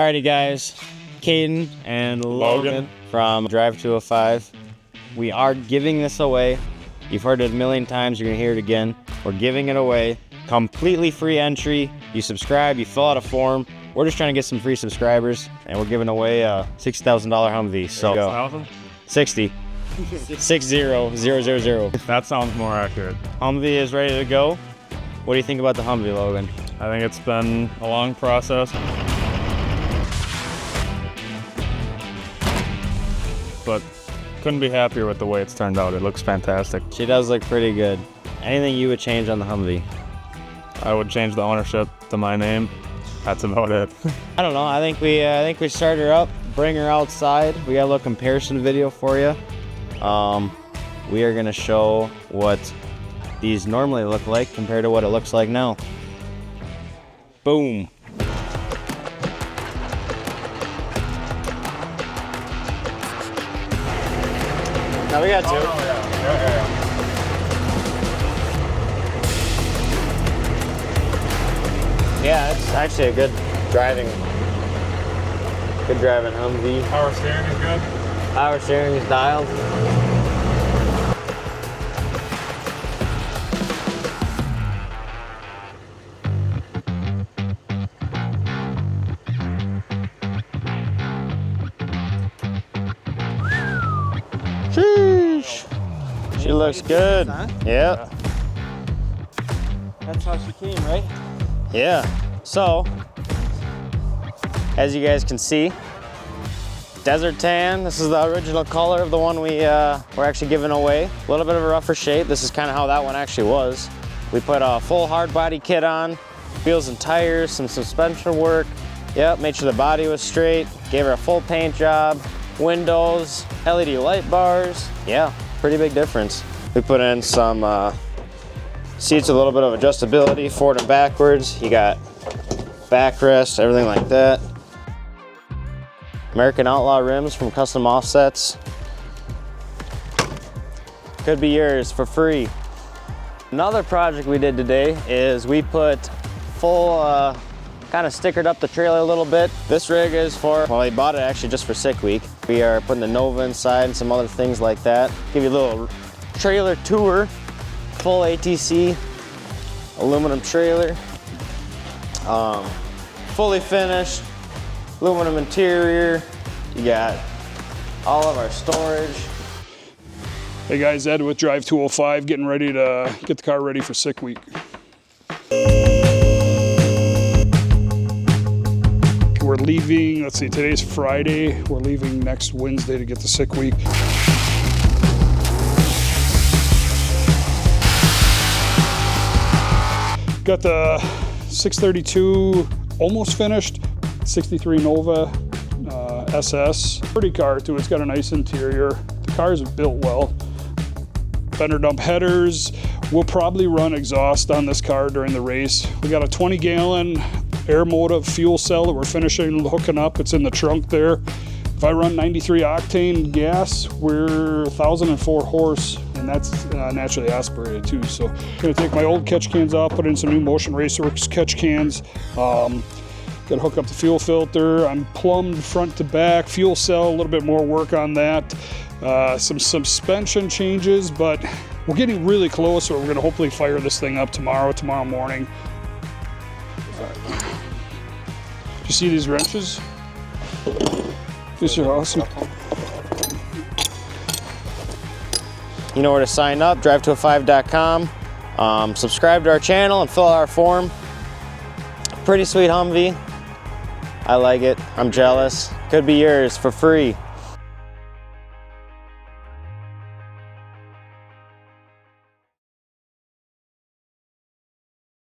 Alrighty guys, Caden and Logan from Drive 205. We are giving this away. You've heard it a million times, you're gonna hear it again. We're giving it away. Completely free entry. You subscribe, you fill out a form. We're just trying to get some free subscribers, and we're giving away a $60,000 Humvee. So go. 60. 60000. That sounds more accurate. Humvee is ready to go. What do you think about the Humvee, Logan? I think it's been a long process, but couldn't be happier with the way it's turned out. It looks fantastic. She does look pretty good. Anything you would change on the Humvee? I would change the ownership to my name. That's about it. I don't know. I think we start her up, bring her outside. We got a little comparison video for you. We are gonna show what these normally look like compared to what it looks like now. Boom. Now we got two. Oh, yeah. Yeah, it's actually a good driving Humvee. Power steering is good. Power steering is dialed. Sheesh. She looks good. Yep. That's how she came, right? Yeah. So, as you guys can see, desert tan. This is the original color of the one we're actually giving away. A little bit of a rougher shape. This is kind of how that one actually was. We put a full hard body kit on, wheels and tires, some suspension work. Yep, made sure the body was straight. Gave her a full paint job, windows, LED light bars. Yeah, pretty big difference. We put in some seats with a little bit of adjustability, forward and backwards. You got backrest, everything like that. American Outlaw rims from Custom Offsets. Could be yours for free. Another project we did today is we put full, kind of stickered up the trailer a little bit. This rig is for, well, we bought it actually just for Sick Week. We are putting the Nova inside and some other things like that. Give you a little trailer tour. Full ATC aluminum trailer, fully finished aluminum interior. You got all of our storage. Hey guys, Ed with Drive 205, getting ready to get the car ready for Sick Week. We're leaving, let's see, today's Friday. We're leaving next Wednesday to get the Sick Week. Got the 632 almost finished, 63 Nova SS. Pretty car too, it's got a nice interior. The car is built well. Fender dump headers. We'll probably run exhaust on this car during the race. We got a 20-gallon air motive fuel cell that we're finishing hooking up. It's in the trunk there. If I run 93 octane gas, we're 1,004 horse, and that's naturally aspirated too. So I'm gonna take my old catch cans off, put in some new Motion Raceworks catch cans. Gonna hook up the fuel filter. I'm plumbed front to back, fuel cell, a little bit more work on that. Some suspension changes, but we're getting really close, so we're gonna hopefully fire this thing up tomorrow morning. You see these wrenches? These are awesome. You know where to sign up, drive205.com. Subscribe to our channel and fill out our form. Pretty sweet Humvee. I like it. I'm jealous. Could be yours for free.